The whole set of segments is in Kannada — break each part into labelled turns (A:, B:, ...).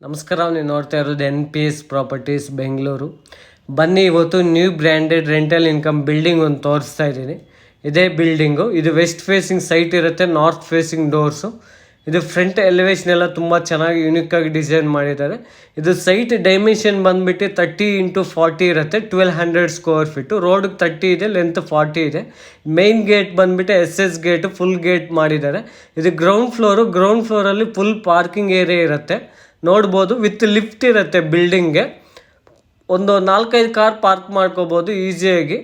A: ನಮಸ್ಕಾರ, ನೀವು ನೋಡ್ತಾ ಇರೋದು NPS ಪ್ರಾಪರ್ಟೀಸ್ ಬೆಂಗಳೂರು. ಬನ್ನಿ, ಇವತ್ತು new branded rental income building ಒಂದು ತೋರಿಸ್ತಾ ಇದ್ದೀನಿ. ಇದೇ ಬಿಲ್ಡಿಂಗು. ಇದು ವೆಸ್ಟ್ ಫೇಸಿಂಗ್ ಸೈಟ್ ಇರುತ್ತೆ, ನಾರ್ತ್ ಫೇಸಿಂಗ್ ಡೋರ್ಸು. ಇದು ಫ್ರಂಟ್ ಎಲಿವೇಶನ್ ಎಲ್ಲ ತುಂಬ ಚೆನ್ನಾಗಿ ಯೂನಿಕ್ಕಾಗಿ ಡಿಸೈನ್ ಮಾಡಿದ್ದಾರೆ. ಇದು ಸೈಟ್ ಡೈಮೆನ್ಷನ್ ಬಂದುಬಿಟ್ಟು 30x40 ಇರುತ್ತೆ, 1200 ಸ್ಕ್ವೇರ್ ಫೀಟು. ರೋಡ್ಗೆ 30 ಇದೆ, ಲೆಂತ್ 40 ಇದೆ. ಮೇನ್ ಗೇಟ್ ಬಂದುಬಿಟ್ಟು SS ಗೇಟು, ಫುಲ್ ಗೇಟ್ ಮಾಡಿದ್ದಾರೆ. ಇದು ಗ್ರೌಂಡ್ ಫ್ಲೋರಲ್ಲಿ ಫುಲ್ ಪಾರ್ಕಿಂಗ್ ಏರಿಯಾ ಇರುತ್ತೆ, ನೋಡ್ಬೋದು. ವಿತ್ ಲಿಫ್ಟ್ ಇರುತ್ತೆ ಬಿಲ್ಡಿಂಗ್ಗೆ. ಒಂದು 4-5 ಕಾರ್ ಪಾರ್ಕ್ ಮಾಡ್ಕೋಬೋದು ಈಸಿಯಾಗಿ,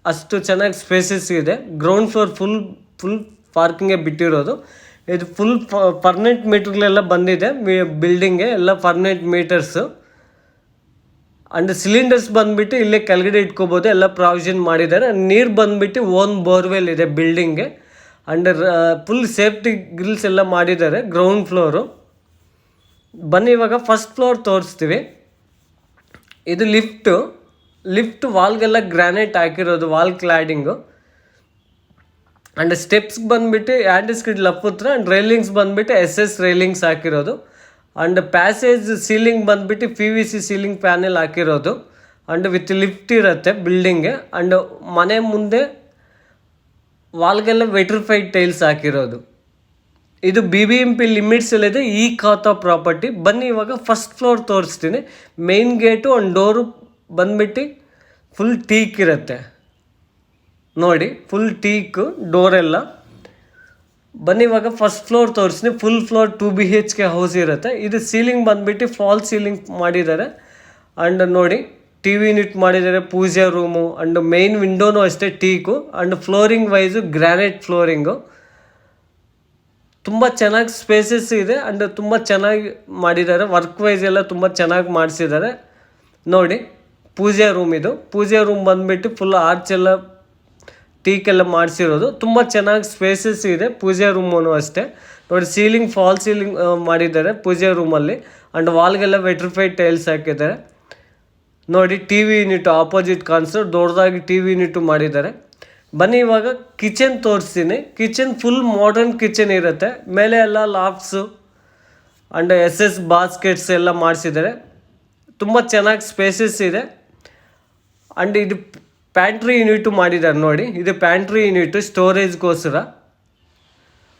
A: ಅಷ್ಟು ಚೆನ್ನಾಗಿ ಸ್ಪೇಸಸ್ ಇದೆ. ಗ್ರೌಂಡ್ ಫ್ಲೋರ್ ಫುಲ್ ಪಾರ್ಕಿಂಗೇ ಬಿಟ್ಟಿರೋದು. ಇದು ಫುಲ್ ಪರ್ಮನೆಂಟ್ ಮೀಟರ್ಗಳೆಲ್ಲ ಬಂದಿದೆ ಬಿಲ್ಡಿಂಗ್ಗೆ, ಎಲ್ಲ ಪರ್ಮನೆಂಟ್ ಮೀಟರ್ಸು. ಆ್ಯಂಡ್ ಸಿಲಿಂಡರ್ಸ್ ಬಂದುಬಿಟ್ಟು ಇಲ್ಲೇ ಕೆಳಗಡೆ ಇಟ್ಕೋಬೋದು, ಎಲ್ಲ ಪ್ರಾವಿಷನ್ ಮಾಡಿದ್ದಾರೆ. ನೀರು ಬಂದುಬಿಟ್ಟು ಓನ್ ಬೋರ್ವೆಲ್ ಇದೆ ಬಿಲ್ಡಿಂಗ್ಗೆ. ಆ್ಯಂಡ್ ಫುಲ್ ಸೇಫ್ಟಿ ಗ್ರಿಲ್ಸ್ ಎಲ್ಲ ಮಾಡಿದ್ದಾರೆ ಗ್ರೌಂಡ್ ಫ್ಲೋರು. ಬನ್ನಿ, ಇವಾಗ ಫಸ್ಟ್ ಫ್ಲೋರ್ ತೋರಿಸ್ತೀವಿ. ಇದು ಲಿಫ್ಟ್ ವಾಲ್ಗೆಲ್ಲ ಗ್ರಾನೈಟ್ ಹಾಕಿರೋದು, ವಾಲ್ ಕ್ಲಾಡಿಂಗು. ಆ್ಯಂಡ್ ಸ್ಟೆಪ್ಸ್ಗೆ ಬಂದುಬಿಟ್ಟು ಆ್ಯಂಟಿಸ್ಕಿಡ್ ಲಪ್ಪುತ್ರ. ಆ್ಯಂಡ್ ರೈಲಿಂಗ್ಸ್ ಬಂದುಬಿಟ್ಟು SS ರೈಲಿಂಗ್ಸ್ ಹಾಕಿರೋದು. ಆ್ಯಂಡ್ ಪ್ಯಾಸೇಜ್ ಸೀಲಿಂಗ್ ಬಂದುಬಿಟ್ಟು PVC ಸೀಲಿಂಗ್ ಪ್ಯಾನೆಲ್ ಹಾಕಿರೋದು. ಆ್ಯಂಡ್ ವಿತ್ ಲಿಫ್ಟ್ ಇರುತ್ತೆ ಬಿಲ್ಡಿಂಗ್ಗೆ. ಆ್ಯಂಡ್ ಮನೆ ಮುಂದೆ ವಾಲ್ಗೆಲ್ಲ ವೆಟ್ರಿಫೈಡ್ ಟೈಲ್ಸ್ ಹಾಕಿರೋದು. ಇದು BBMP ಲಿಮಿಟ್ಸಲ್ಲಿದೆ, ಈ ಖಾತಾ ಪ್ರಾಪರ್ಟಿ. ಬನ್ನಿ, ಇವಾಗ ಫಸ್ಟ್ ಫ್ಲೋರ್ ತೋರಿಸ್ತೀನಿ. ಮೇನ್ ಗೇಟು ಒಂದು ಡೋರು ಬಂದುಬಿಟ್ಟು ಫುಲ್ ಟೀಕ್ ಇರುತ್ತೆ ನೋಡಿ, ಫುಲ್ ಟೀಕು ಡೋರೆಲ್ಲ. ಬನ್ನಿ, ಇವಾಗ ಫಸ್ಟ್ ಫ್ಲೋರ್ ತೋರಿಸ್ತೀನಿ. ಫುಲ್ ಫ್ಲೋರ್ 2 BHK ಹೌಸ್ ಇರುತ್ತೆ. ಇದು ಸೀಲಿಂಗ್ ಬಂದುಬಿಟ್ಟು ಫಾಲ್ ಸೀಲಿಂಗ್ ಮಾಡಿದ್ದಾರೆ. ಆ್ಯಂಡ್ ನೋಡಿ, TV ಯೂನಿಟ್ ಮಾಡಿದ್ದಾರೆ, ಪೂಜಾ ರೂಮು. ಆ್ಯಂಡ್ ಮೇನ್ ವಿಂಡೋನೂ ಅಷ್ಟೇ teak. And flooring wise granite flooring. ತುಂಬ ಚೆನ್ನಾಗಿ ಸ್ಪೇಸಸ್ ಇದೆ. ಆ್ಯಂಡ್ ತುಂಬ ಚೆನ್ನಾಗಿ ಮಾಡಿದ್ದಾರೆ, ವರ್ಕ್ ವೈಸ್ ಎಲ್ಲ ತುಂಬ ಚೆನ್ನಾಗಿ ಮಾಡಿಸಿದ್ದಾರೆ ನೋಡಿ. ಪೂಜಾ ರೂಮ್ ಇದು. ಪೂಜಾ ರೂಮ್ ಬಂದುಬಿಟ್ಟು ಫುಲ್ ಆರ್ಚ್ ಎಲ್ಲ ಟೀಕೆಲ್ಲ ಮಾಡಿಸಿರೋದು. ತುಂಬ ಚೆನ್ನಾಗಿ ಸ್ಪೇಸಸ್ ಇದೆ. ಪೂಜಾ ರೂಮೂ ಅಷ್ಟೇ ನೋಡಿ, ಸೀಲಿಂಗ್ ಫಾಲ್ ಸೀಲಿಂಗ್ ಮಾಡಿದ್ದಾರೆ ಪೂಜಾ ರೂಮಲ್ಲಿ. ಆ್ಯಂಡ್ ವಾಲ್ಗೆಲ್ಲ ವೆಟ್ರಿಫೈಡ್ ಟೈಲ್ಸ್ ಹಾಕಿದ್ದಾರೆ ನೋಡಿ. TV ಯೂನಿಟ್ ಆಪೋಸಿಟ್ ಕಾಣಿಸೋ ದೊಡ್ಡದಾಗಿ TV ಯೂನಿಟು ಮಾಡಿದ್ದಾರೆ. ಬನ್ನಿ, ಇವಾಗ ಕಿಚನ್ ತೋರಿಸ್ತೀನಿ. ಕಿಚನ್ ಫುಲ್ ಮಾಡರ್ನ್ ಕಿಚನ್ ಇರುತ್ತೆ. ಮೇಲೆ ಎಲ್ಲ ಲಾಫ್ಟ್ಸು ಆ್ಯಂಡ್ SS ಬಾಸ್ಕೆಟ್ಸ್ ಎಲ್ಲ ಮಾಡಿಸಿದ್ದಾರೆ. ತುಂಬ ಚೆನ್ನಾಗಿ ಸ್ಪೇಸಸ್ ಇದೆ. ಆ್ಯಂಡ್ ಇದು ಪ್ಯಾಂಟ್ರಿ ಯೂನಿಟು ಮಾಡಿದ್ದಾರೆ ನೋಡಿ. ಇದು ಪ್ಯಾಂಟ್ರಿ ಯೂನಿಟು ಸ್ಟೋರೇಜ್ಗೋಸ್ಕರ.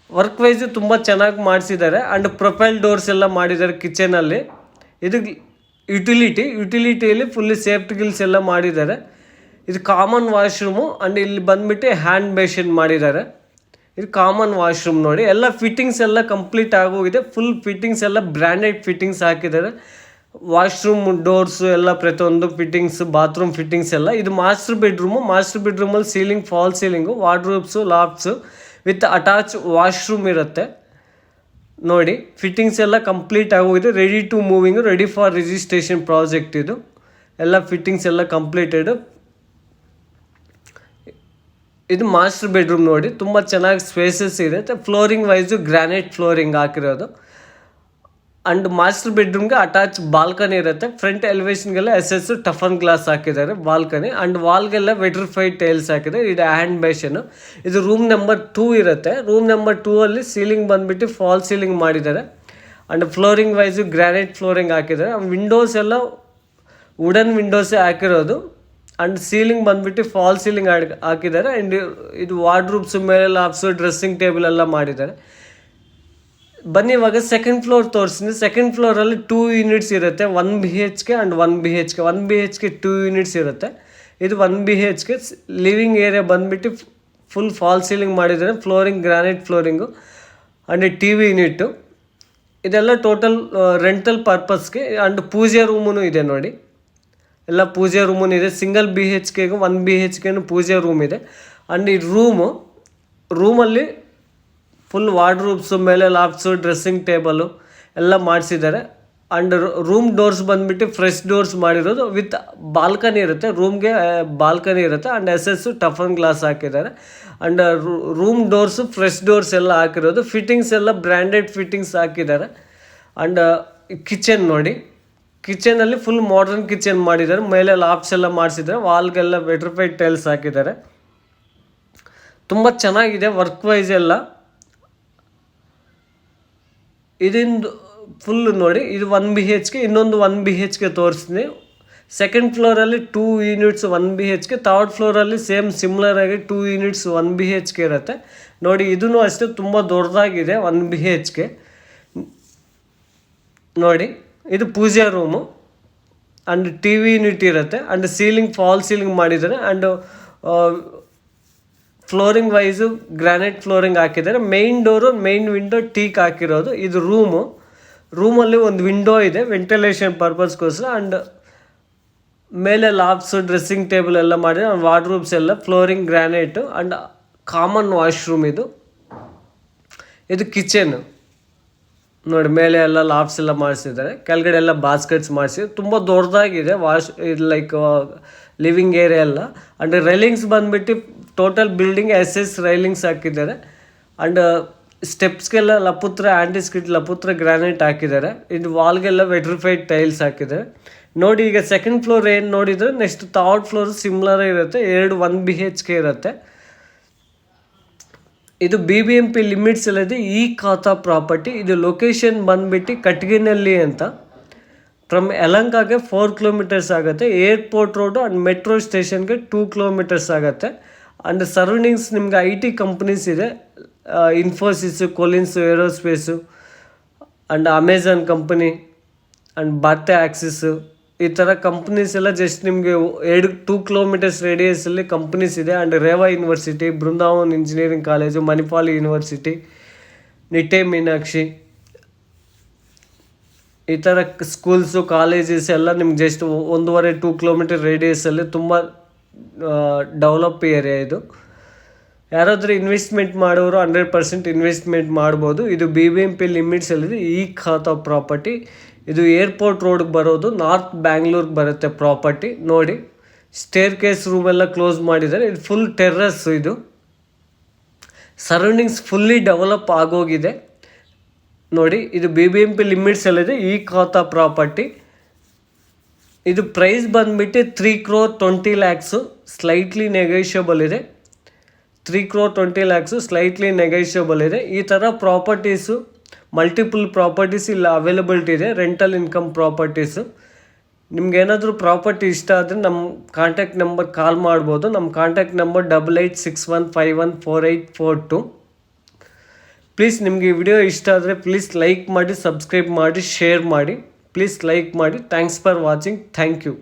A: ವರ್ಕ್ ವೈಸು ತುಂಬ ಚೆನ್ನಾಗಿ ಮಾಡಿಸಿದ್ದಾರೆ. ಆ್ಯಂಡ್ ಪ್ರೊಫೈಲ್ ಡೋರ್ಸ್ ಎಲ್ಲ ಮಾಡಿದ್ದಾರೆ ಕಿಚನಲ್ಲಿ. ಇದು ಯುಟಿಲಿಟಿಯಲ್ಲಿ ಫುಲ್ಲಿ ಸೇಫ್ಟಿ ಗಿಲ್ಸ್ ಎಲ್ಲ ಮಾಡಿದ್ದಾರೆ. ಇದು ಕಾಮನ್ ವಾಶ್ರೂಮು. ಆ್ಯಂಡ್ ಇಲ್ಲಿ ಬಂದುಬಿಟ್ಟು ಹ್ಯಾಂಡ್ ಬೇಷನ್ ಮಾಡಿದ್ದಾರೆ. ಇದು ಕಾಮನ್ ವಾಶ್ರೂಮ್ ನೋಡಿ. ಎಲ್ಲ ಫಿಟ್ಟಿಂಗ್ಸ್ ಎಲ್ಲ ಕಂಪ್ಲೀಟ್ ಆಗೋಗಿದೆ. ಫುಲ್ ಫಿಟ್ಟಿಂಗ್ಸ್ ಎಲ್ಲ ಬ್ರ್ಯಾಂಡೆಡ್ ಫಿಟ್ಟಿಂಗ್ಸ್ ಹಾಕಿದ್ದಾರೆ. ವಾಶ್ರೂಮ್ ಡೋರ್ಸು ಎಲ್ಲ ಪ್ರತಿಯೊಂದು ಫಿಟ್ಟಿಂಗ್ಸ್, ಬಾತ್ರೂಮ್ ಫಿಟ್ಟಿಂಗ್ಸ್ ಎಲ್ಲ. ಇದು ಮಾಸ್ಟರ್ ಬೆಡ್ರೂಮಲ್ಲಿ ceiling fall ceiling, wardrobes, lofts with attach washroom ಇರುತ್ತೆ ನೋಡಿ. ಫಿಟ್ಟಿಂಗ್ಸ್ ಎಲ್ಲ ಕಂಪ್ಲೀಟ್ ಆಗೋಗಿದೆ. Ready to moving, ready for registration project ಇದು. ಎಲ್ಲ ಫಿಟ್ಟಿಂಗ್ಸ್ ಎಲ್ಲ ಕಂಪ್ಲೀಟೆಡು. ಇದು ಮಾಸ್ಟರ್ ಬೆಡ್ರೂಮ್ ನೋಡಿ, ತುಂಬ ಚೆನ್ನಾಗಿ ಸ್ಪೇಸಸ್ ಇರುತ್ತೆ. ಫ್ಲೋರಿಂಗ್ ವೈಸು ಗ್ರಾನೈಟ್ ಫ್ಲೋರಿಂಗ್ ಹಾಕಿರೋದು. ಆ್ಯಂಡ್ ಮಾಸ್ಟರ್ ಬೆಡ್ರೂಮ್ಗೆ ಅಟ್ಯಾಚ್ ಬಾಲ್ಕನಿ ಇರುತ್ತೆ. ಫ್ರಂಟ್ ಎಲಿವೇಷನ್ಗೆಲ್ಲ SS ಟಫನ್ ಗ್ಲಾಸ್ ಹಾಕಿದ್ದಾರೆ ಬಾಲ್ಕನಿ. ಆ್ಯಂಡ್ ವಾಲ್ಗೆಲ್ಲ ವೆಟ್ರಿಫೈಡ್ ಟೈಲ್ಸ್ ಹಾಕಿದ್ದಾರೆ. ಇದು ಹ್ಯಾಂಡ್ ಬೇಷನು. ಇದು ರೂಮ್ ನಂಬರ್ 2 ಇರುತ್ತೆ. ರೂಮ್ ನಂಬರ್ 2 ಅಲ್ಲಿ ಸೀಲಿಂಗ್ ಬಂದುಬಿಟ್ಟು ಫಾಲ್ ಸೀಲಿಂಗ್ ಮಾಡಿದ್ದಾರೆ. And flooring wise granite flooring ಹಾಕಿದ್ದಾರೆ. ವಿಂಡೋಸ್ ಎಲ್ಲ ವುಡನ್ ವಿಂಡೋಸೇ ಹಾಕಿರೋದು. ಆ್ಯಂಡ್ ಸೀಲಿಂಗ್ ಬಂದುಬಿಟ್ಟು ಫಾಲ್ ಸೀಲಿಂಗ್ ಹಾಕಿದ್ದಾರೆ. ಆ್ಯಂಡ್ ಇದು ವಾರ್ಡ್ರೂಬ್ಸು, ಮೇಲೆ ಲಾಫ್ಟ್ಸು, ಡ್ರೆಸ್ಸಿಂಗ್ ಟೇಬಲ್ ಎಲ್ಲ ಮಾಡಿದ್ದಾರೆ. ಬನ್ನಿ, ಇವಾಗ ಸೆಕೆಂಡ್ ಫ್ಲೋರ್ ತೋರಿಸ್ತೀನಿ. ಸೆಕೆಂಡ್ ಫ್ಲೋರಲ್ಲಿ 2 ಯೂನಿಟ್ಸ್ ಇರುತ್ತೆ, 1 BHK and 1 BHK. 1 BHK 2 units ಇರುತ್ತೆ. ಇದು 1 BHK. ಲಿವಿಂಗ್ ಏರಿಯಾ ಬಂದುಬಿಟ್ಟು ಫುಲ್ ಫಾಲ್ ಸೀಲಿಂಗ್ ಮಾಡಿದ್ದಾರೆ, flooring granite flooring. And TV unit. ಇದೆಲ್ಲ ಟೋಟಲ್ ರೆಂಟಲ್ ಪರ್ಪಸ್ಗೆ. ಆ್ಯಂಡ್ ಪೂಜಾ ರೂಮೂ ಇದೆ ನೋಡಿ, ಎಲ್ಲ ಪೂಜಾ ರೂಮೂ ಇದೆ. ಸಿಂಗಲ್ BHKಗೂ 1 BHKನೂ ಪೂಜಾ ರೂಮ್ ಇದೆ. ಆ್ಯಂಡ್ ಈ ರೂಮಲ್ಲಿ ಫುಲ್ ವಾರ್ಡ್ರೂಬ್ಸು, ಮೇಲೆ ಲಾಫ್ಟ್ಸು, ಡ್ರೆಸ್ಸಿಂಗ್ ಟೇಬಲು ಎಲ್ಲ ಮಾಡಿಸಿದ್ದಾರೆ. ಆ್ಯಂಡ್ ರೂಮ್ ಡೋರ್ಸ್ ಬಂದುಬಿಟ್ಟು ಫ್ರೆಶ್ ಡೋರ್ಸ್ ಮಾಡಿರೋದು. ವಿತ್ ಬಾಲ್ಕನಿ ಇರುತ್ತೆ, ರೂಮ್ಗೆ ಬಾಲ್ಕನಿ ಇರುತ್ತೆ. ಆ್ಯಂಡ್ SS ಟಫನ್ ಗ್ಲಾಸ್ ಹಾಕಿದ್ದಾರೆ. And room doors fresh doors ಎಲ್ಲ ಹಾಕಿರೋದು. ಫಿಟ್ಟಿಂಗ್ಸ್ ಎಲ್ಲ ಬ್ರ್ಯಾಂಡೆಡ್ ಫಿಟ್ಟಿಂಗ್ಸ್ ಹಾಕಿದ್ದಾರೆ. ಆ್ಯಂಡ್ ಕಿಚನ್ ನೋಡಿ, ಕಿಚನಲ್ಲಿ ಫುಲ್ ಮಾಡರ್ನ್ ಕಿಚನ್ ಮಾಡಿದ್ದಾರೆ. ಮೇಲೆ ಲಾಫ್ಟ್ಸ್ ಎಲ್ಲ ಮಾಡಿಸಿದ್ದಾರೆ. ವಾಲ್ಗೆಲ್ಲ ವೆಟ್ರಿಫೈಡ್ ಟೈಲ್ಸ್ ಹಾಕಿದ್ದಾರೆ. ತುಂಬ ಚೆನ್ನಾಗಿದೆ ವರ್ಕ್ ವೈಸ್ ಎಲ್ಲ. ಇದೊಂದು ಫುಲ್ಲು ನೋಡಿ, ಇದು 1 BHK, ಇನ್ನೊಂದು 1 BHK ತೋರಿಸ್ತೀನಿ. ಸೆಕೆಂಡ್ ಫ್ಲೋರಲ್ಲಿ 2 ಯೂನಿಟ್ಸ್ 1 BHK, ಥರ್ಡ್ ಫ್ಲೋರಲ್ಲಿ ಸೇಮ್ ಸಿಮ್ಲರ್ ಆಗಿ 2 ಯೂನಿಟ್ಸ್ 1 BHK ಇರುತ್ತೆ ನೋಡಿ. ಇದೂ ಅಷ್ಟೇ ತುಂಬ ದೊಡ್ಡದಾಗಿದೆ 1 BHK ನೋಡಿ. ಇದು puja room and T V unit ಇರುತ್ತೆ. ಆ್ಯಂಡ್ ಸೀಲಿಂಗ್ ಫಾಲ್ ಸೀಲಿಂಗ್ ಮಾಡಿದ್ದಾರೆ. And flooring wise granite flooring ಹಾಕಿದ್ದಾರೆ. Main door main window teak ಹಾಕಿರೋದು. ಇದು ರೂಮಲ್ಲಿ ಒಂದು ವಿಂಡೋ ಇದೆ ವೆಂಟಿಲೇಷನ್ ಪರ್ಪಸ್ಗೋಸ್ಕರ. ಆ್ಯಂಡ್ ಮೇಲೆ ಲಾಬ್ಸು ಡ್ರೆಸ್ಸಿಂಗ್ ಟೇಬಲ್ ಎಲ್ಲ ಮಾಡಿ ವಾರ್ಡ್ರೂಬ್ಸ್ ಎಲ್ಲ flooring granite. And common washroom ಇದು ಕಿಚನ್ ನೋಡಿ. ಮೇಲೆ ಎಲ್ಲ ಲಾಬ್ಸ್ ಎಲ್ಲ ಮಾಡಿಸಿದ್ದಾರೆ, ಕೆಳಗಡೆ ಎಲ್ಲ ಬಾಸ್ಕೆಟ್ಸ್ ಮಾಡಿಸಿದ್ದಾರೆ. ತುಂಬ ದೊಡ್ಡದಾಗಿದೆ ಇದು ಲೈಕ್ ಲಿವಿಂಗ್ ಏರಿಯಾ ಎಲ್ಲ. ಆ್ಯಂಡ್ ರೈಲಿಂಗ್ಸ್ ಬಂದುಬಿಟ್ಟು ಟೋಟಲ್ ಬಿಲ್ಡಿಂಗ್ SS ರೈಲಿಂಗ್ಸ್ ಹಾಕಿದ್ದಾರೆ. ಆ್ಯಂಡ್ ಸ್ಟೆಪ್ಸ್ಗೆಲ್ಲ ಲಪುತ್ರ ಗ್ರಾನೈಟ್ ಹಾಕಿದ್ದಾರೆ. ಇದು ವಾಲ್ಗೆಲ್ಲ ವೆಟ್ರಿಫೈಡ್ ಟೈಲ್ಸ್ ಹಾಕಿದ್ದಾರೆ ನೋಡಿ. ಈಗ ಸೆಕೆಂಡ್ ಫ್ಲೋರ್ ಏನು ನೋಡಿದರೆ, ನೆಕ್ಸ್ಟ್ ಥರ್ಡ್ ಫ್ಲೋರ್ ಸಿಮ್ಲರ್ ಇರುತ್ತೆ. 1 BHK ಇರುತ್ತೆ. ಇದು BBMP ಲಿಮಿಟ್ಸ್ ಅಲ್ಲಿದೆ. ಈ ಖಾತಾ ಪ್ರಾಪರ್ಟಿ. ಇದು ಲೊಕೇಶನ್ ಬಂದುಬಿಟ್ಟು ಕಟ್ಗಿನಲ್ಲಿ ಅಂತ. ಫ್ರಮ್ ಯಲಹಂಕಗೆ 4 ಕಿಲೋಮೀಟರ್ಸ್ ಆಗುತ್ತೆ. ಏರ್ಪೋರ್ಟ್ ರೋಡು ಆ್ಯಂಡ್ ಮೆಟ್ರೋ ಸ್ಟೇಷನ್ಗೆ 2 ಕಿಲೋಮೀಟರ್ಸ್ ಆಗುತ್ತೆ. ಆ್ಯಂಡ್ ಸರೌಂಡಿಂಗ್ಸ್ ನಿಮ್ಗೆ IT ಕಂಪ್ನೀಸ್ ಇದೆ. Infosys, Collins, aerospace and Amazon company and ಬಾಟೆ ಆಕ್ಸಿಸು, ಈ ಥರ ಕಂಪ್ನೀಸ್ ಎಲ್ಲ ಜಸ್ಟ್ ನಿಮಗೆ 2 ಕಿಲೋಮೀಟರ್ಸ್ ರೇಡಿಯಸಲ್ಲಿ ಕಂಪ್ನೀಸ್ ಇದೆ. And Reva university, Brindavan engineering college, Manipal university, Nitte Meenakshi, ಈ ಥರ ಸ್ಕೂಲ್ಸು ಕಾಲೇಜಸ್ ಎಲ್ಲ ನಿಮ್ಗೆ ಜಸ್ಟ್ 1.5-2 ಕಿಲೋಮೀಟರ್ ರೇಡಿಯಸಲ್ಲಿ ತುಂಬ ಡೆವಲಪ್ ಏರಿಯಾ ಇದು. ಯಾರಾದರೂ ಇನ್ವೆಸ್ಟ್ಮೆಂಟ್ ಮಾಡೋರು 100% ಇನ್ವೆಸ್ಟ್ಮೆಂಟ್ ಮಾಡ್ಬೋದು. ಇದು BBMP ಲಿಮಿಟ್ಸಲ್ಲಿದೆ. ಈ ಖಾತಾ ಪ್ರಾಪರ್ಟಿ. ಇದು ಏರ್ಪೋರ್ಟ್ ರೋಡ್ಗೆ ಬರೋದು, ನಾರ್ತ್ ಬ್ಯಾಂಗ್ಳೂರ್ಗೆ ಬರುತ್ತೆ ಪ್ರಾಪರ್ಟಿ ನೋಡಿ. ಸ್ಟೇರ್ ಕೇಸ್ ರೂಮೆಲ್ಲ ಕ್ಲೋಸ್ ಮಾಡಿದ್ದಾರೆ. ಇದು ಫುಲ್ ಟೆರ್ರಸ್. ಇದು ಸರೌಂಡಿಂಗ್ಸ್ ಫುಲ್ಲಿ ಡೆವಲಪ್ ಆಗೋಗಿದೆ ನೋಡಿ. ಇದು BBMP ಲಿಮಿಟ್ಸಲ್ಲಿದೆ. ಈ ಖಾತಾ ಪ್ರಾಪರ್ಟಿ. ಇದು ಪ್ರೈಸ್ ಬಂದುಬಿಟ್ಟು 3,20,00,000 ಸ್ಲೈಟ್ಲಿ ನೆಗೋಷಿಯಬಲ್ ಇದೆ. 3,20,00,000 ಸ್ಲೈಟ್ಲಿ ನೆಗೋಷಿಯಬಲ್ ಇದೆ. ಈ ಥರ ಪ್ರಾಪರ್ಟೀಸು ಮಲ್ಟಿಪಲ್ ಪ್ರಾಪರ್ಟೀಸ್ ಇಲ್ಲ ಅವೈಲಬಿಲಿಟಿ ಇದೆ. Rental income properties. ನಿಮ್ಗೇನಾದರೂ ಪ್ರಾಪರ್ಟಿ ಇಷ್ಟ ಆದರೆ ನಮ್ಮ ಕಾಂಟ್ಯಾಕ್ಟ್ ನಂಬರ್ ಕಾಲ್ ಮಾಡ್ಬೋದು. ನಮ್ಮ ಕಾಂಟ್ಯಾಕ್ಟ್ ನಂಬರ್ 8861514842. ಪ್ಲೀಸ್ ನಿಮಗೆ ಈ ವಿಡಿಯೋ ಇಷ್ಟ ಆದರೆ ಪ್ಲೀಸ್ ಲೈಕ್ ಮಾಡಿ, ಸಬ್ಸ್ಕ್ರೈಬ್ ಮಾಡಿ, ಶೇರ್ ಮಾಡಿ. ಪ್ಲೀಸ್ ಲೈಕ್ ಮಾಡಿ. Thanks for watching. Thank you.